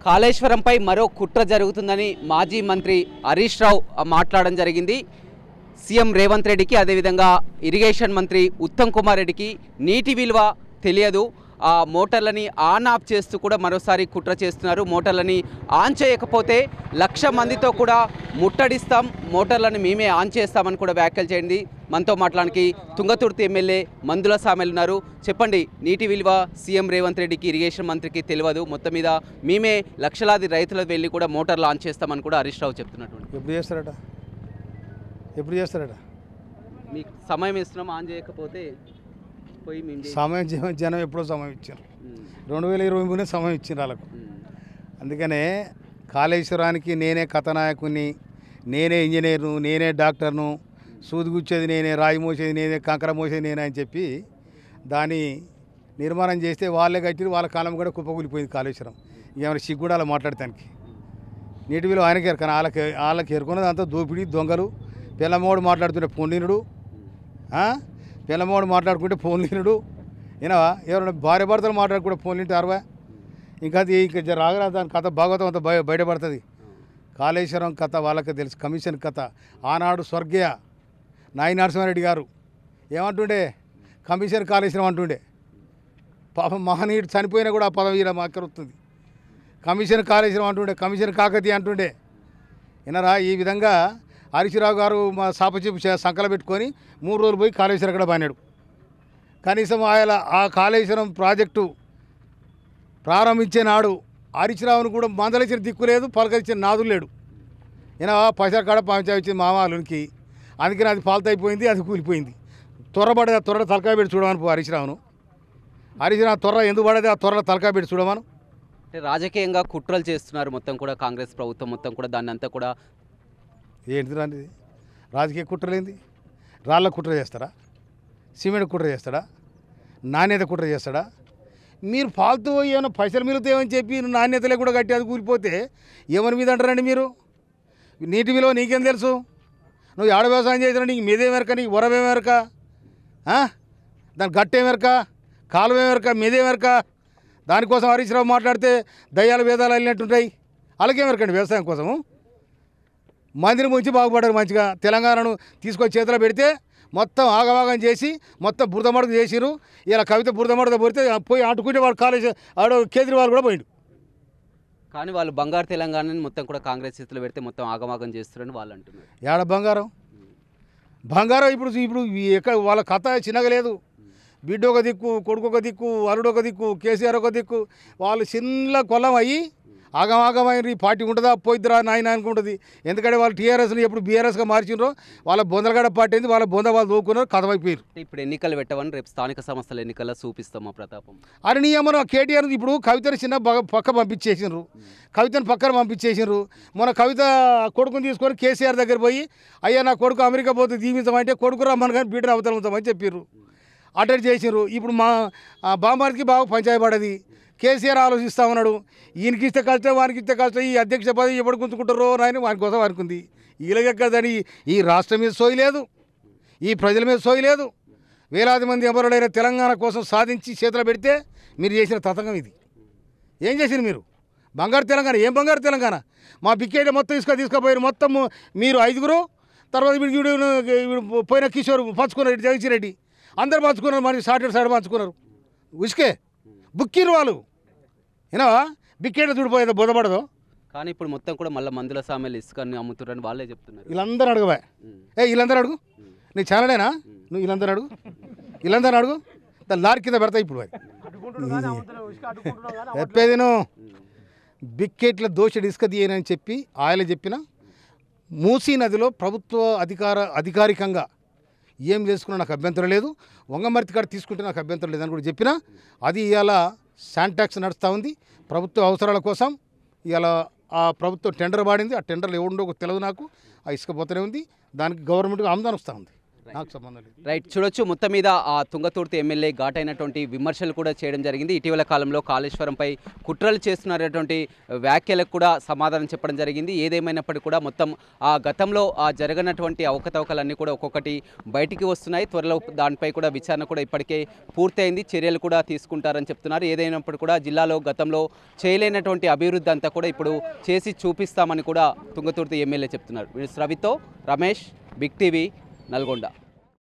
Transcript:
కాళేశ్వరంపై మరో కుట్ర జరుగుతుందని మాజీ మంత్రి హరీష్ రావు మాట్లాడడం జరిగింది. సీఎం రేవంత్ రెడ్డికి అదేవిధంగా ఇరిగేషన్ మంత్రి ఉత్తమ్ కుమార్ రెడ్డికి నీటి విలువ తెలియదు, ఆ మోటార్లని ఆన్ ఆఫ్ చేస్తూ కూడా మరోసారి కుట్ర చేస్తున్నారు. మోటార్లని ఆన్ చేయకపోతే 1,00,000 మందితో కూడా ముట్టడిస్తాం, మోటార్లను మేమే ఆన్ చేస్తామని కూడా వ్యాఖ్యలు చేయండి. మనతో మాట్లాడానికి తుంగతుర్తి ఎమ్మెల్యే మందుల సామెలు ఉన్నారు. చెప్పండి, నీటి విలువ సీఎం రేవంత్ రెడ్డికి ఇరిగేషన్ మంత్రికి తెలియదు, మొత్తం మీద మేమే లక్షలాది రైతులకు వెళ్ళి కూడా మోటార్లు ఆన్ చేస్తామని కూడా హరీష్ రావు చెప్తున్నట్టు. ఎప్పుడు చేస్తారట మీకు సమయం ఇస్తున్నాం, ఆన్ చేయకపోతే సమయం జనం ఎప్పుడో సమయం ఇచ్చారు. 2023 సమయం ఇచ్చారు వాళ్ళకు. అందుకనే కాళేశ్వరానికి నేనే కథనాయకుని, నేనే ఇంజనీర్ను, నేనే డాక్టర్ను, సూది గుచ్చేది నేనే, రాయి మోసేది నేనే, కంకర మోసేది నేనే అని చెప్పి దాన్ని నిర్మాణం చేస్తే వాళ్ళే కట్టి వాళ్ళ కాలం కూడా కుప్పకూలిపోయింది కాళేశ్వరం. ఏమైనా సిగ్గుడు అలా మాట్లాడటానికి. నీటి విలువ ఆయనకి ఎరకన, వాళ్ళకి ఎరుకున్నది అంతా దోపిడీ దొంగలు. పిల్లమోడు మాట్లాడుతుంటే ఫోన్లీనుడు, పిల్లమోడు మాట్లాడుకుంటే ఫోన్లీనుడు, ఏనావా ఎవరైనా భార్య భర్తలు మాట్లాడుకుంటే ఫోన్లింటే అరవా. ఇంకా అది ఇంకా రాగరా దాని కథ భాగవతం అంతా బయటపడుతుంది. కాళేశ్వరం కథ వాళ్ళకి తెలుసు, కమిషన్ కథ. ఆనాడు స్వర్గీయ నాయి నరసింహారెడ్డి గారు ఏమంటుండే, కమిషన్ కాళేశ్వరం అంటుండే. పాపం మహనీయుడు చనిపోయినా కూడా ఆ పదవి ఇలా మాకరుతుంది. కమిషన్ కాళేశ్వరం అంటుండే, కమిషన్ కాకతీయ అంటుండే. వినరా, ఈ విధంగా హరీష్ రావు గారు మా సాపచిపు సంకల పెట్టుకొని 3 రోజులు పోయి కాళేశ్వరం కూడా బానాడు. కనీసం ఆయన ఆ కాళేశ్వరం ప్రాజెక్టు ప్రారంభించే నాడు హరీష్ రావును కూడా మందలించిన దిక్కు లేదు, పలకరించిన నాదులు లేడు. ఈయన పైసల కాడ పంచాయించింది మామాలునికి. అందుకని అది ఫాల్ట్ అయిపోయింది, అది కూలిపోయింది. త్వర తలకాయ పెట్టి చూడమని హరీష్ రావును. హరీష్ రావు త్వర ఎందుకు పడేది, ఆ త్వరలో తలకాయ పెట్టి చూడమను. అంటే రాజకీయంగా కుట్రలు చేస్తున్నారు మొత్తం కూడా కాంగ్రెస్ ప్రభుత్వం మొత్తం కూడా. దాన్ని అంతా కూడా ఏంటిది రానిది రాజకీయ కుట్రలేంది? రాళ్ళ కుట్ర చేస్తాడా, సిమెంట్ కుట్ర చేస్తాడా, నాణ్యత కుట్ర చేస్తాడా? మీరు ఫాల్తూ ఏమైనా పైసలు మిగులుతాయని చెప్పి నాణ్యతలే కూడా కట్టి అది కూలిపోతే ఎవరి మీద అంటారండి మీరు? నీటి విలువ నీకేం తెలుసు? నువ్వు ఆడ వ్యవసాయం చేసినా నీకు మీదేమెరక, నీకు వరవేమెరక, దాని గట్టేమెరక, కాలువేమెరక, మీదేమెరక. దానికోసం హరీష్ రావు మాట్లాడితే దయ్యాల వేదాలు వెళ్ళినట్టుంటాయి. అలాగేమెరకండి వ్యవసాయం కోసము. మందిని ముంచి బాగుపడ్డారు మంచిగా. తెలంగాణను తీసుకొచ్చి చేతిలో పెడితే మొత్తం ఆగమాగం చేసి మొత్తం బురదమడత చేసిరు. ఇలా కవిత బురదమడత పోతే పోయి ఆటుకుంటే వాడు కాలేజ్ ఆడ కేజ్రీవాల్ కూడా పోయిండు. కానీ వాళ్ళు బంగారు తెలంగాణని మొత్తం కూడా కాంగ్రెస్ చేతిలో పెడితే మొత్తం ఆగమాగం చేస్తారని వాళ్ళు అంటున్నారు. ఏడ బంగారం ఇప్పుడు ఎక్కడ వాళ్ళ కథ చిన్నగా లేదు. బిడ్డ ఒక దిక్కు, కొడుకు ఒక దిక్కు, అరుడు ఒక దిక్కు, కేసీఆర్ ఒక దిక్కు. వాళ్ళు చిన్న కొల్లం అయ్యి ఆగమాగమైన ఈ పార్టీ ఉంటుందా పోయిద్దిరా నాయన అనుకుంటుంది. ఎందుకంటే వాళ్ళు టీఆర్ఎస్ని ఎప్పుడు బీఆర్ఎస్గా మార్చినరో వాళ్ళ బొందలగడ పార్టీ అయింది, వాళ్ళ బొంద వాళ్ళు దూకున్నారు, కథమైపోయారు. ఇప్పుడు ఎన్నికలు పెట్టవని రేపు స్థానిక సంస్థల ఎన్నికల్లో చూపిస్తాం మా ప్రతాపం. అని నియమనం కేటీఆర్ ఇప్పుడు కవితను చిన్న పక్క పంపించేసినారు, కవితను పక్కన పంపించేసినారు. మన కవిత కొడుకుని తీసుకొని కేసీఆర్ దగ్గర పోయి, అయ్యా నా కొడుకు అమెరికా పోతే దీవించమంటే కొడుకు రమ్మని కానీ బిడ్డను అవతలవుతామని చెప్పారు. అటెండ్ చేసినారు. ఇప్పుడు మా బాంబార్కి బాగా పంచాయతీ పడది. కేసీఆర్ ఆలోచిస్తూ ఉన్నాడు, ఈయనకి ఇస్తే కష్టం, వానికి ఇస్తే కష్టం, ఈ అధ్యక్ష పదవి ఎప్పుడు గుంజుకుంటారో నాయని వాని కోసం అనుకుంది. వీళ్ళకెక్కదని ఈ రాష్ట్రం మీద సోయి లేదు, ఈ ప్రజల మీద సోయి లేదు. వేలాది మంది అమరులైన తెలంగాణ కోసం సాధించి చేతులు పెడితే మీరు చేసిన తతంగం ఇది. ఏం చేసింది మీరు? బంగారు తెలంగాణ. ఏం బంగారు తెలంగాణ? మా బిక్కేట మొత్తం తీసుకుపోయారు. మొత్తం మీరు 5గురు, తర్వాత వీడు పోయిన కిషోర్ పంచుకున్నారు, జగన్రెడ్డి అందరు పంచుకున్నారు. మరి సైడ్ పంచుకున్నారు. ఉసుకే బుక్కిరు వాళ్ళు. ఏనావా బిక్కేట చూడిపోయేదో బోధపడదు. కానీ ఇప్పుడు మొత్తం కూడా మళ్ళీ మందుల సామెలు ఇసుకని అమ్ముతున్నారని వాళ్ళే చెప్తున్నారు. వీళ్ళందరూ అడుగువా, వీళ్ళందరూ అడుగు, నీకు చాలనేనా? నువ్వు వీళ్ళందరూ అడుగు దాని లారీ కింద పెడతాయి. ఇప్పుడు చెప్పేది నువ్వు బిక్కెట్ల దోషుడు ఇసుక తీయనని చెప్పి ఆయన చెప్పిన మూసీ నదిలో ప్రభుత్వ అధికారికంగా ఏం చేసుకున్నా నాకు అభ్యంతరం లేదు, వంగమర్తి కాడ తీసుకుంటే నాకు అభ్యంతరం లేదని కూడా చెప్పినా, అది ఇవాళ శాంటాక్స్ నడుస్తూ ఉంది ప్రభుత్వ అవసరాల కోసం. ఇవాళ ఆ ప్రభుత్వం టెండర్ పాడింది. ఆ టెండర్లు ఎవరుండో తెలియదు నాకు. ఆ ఇసుక పోతూనే ఉంది. దానికి గవర్నమెంట్కి ఆమదానం వస్తూ ఉంది. నాకు సంబంధం లేదు. రైట్, చూడొచ్చు మొత్తం మీద ఆ తుంగతుర్తి ఎమ్మెల్యే ఘాటైనటువంటి విమర్శలు కూడా చేయడం జరిగింది. ఇటీవల కాలంలో కాళేశ్వరంపై కుట్రలు చేస్తున్నటువంటి వ్యాఖ్యలకు కూడా సమాధానం చెప్పడం జరిగింది. ఏదేమైనప్పటికీ కూడా మొత్తం ఆ గతంలో ఆ జరగనటువంటి అవకతవకలన్నీ కూడా ఒక్కొక్కటి బయటికి వస్తున్నాయి. త్వరలో దానిపై కూడా విచారణ కూడా ఇప్పటికే పూర్తయింది, చర్యలు కూడా తీసుకుంటారని చెప్తున్నారు. ఏదైనప్పటికీ కూడా జిల్లాలో గతంలో చేయలేనటువంటి అభివృద్ధి అంతా కూడా ఇప్పుడు చేసి చూపిస్తామని కూడా తుంగతుర్తి ఎమ్మెల్యే చెప్తున్నారు. రవితో రమేష్, బిగ్ టీవీ, నల్గొండ.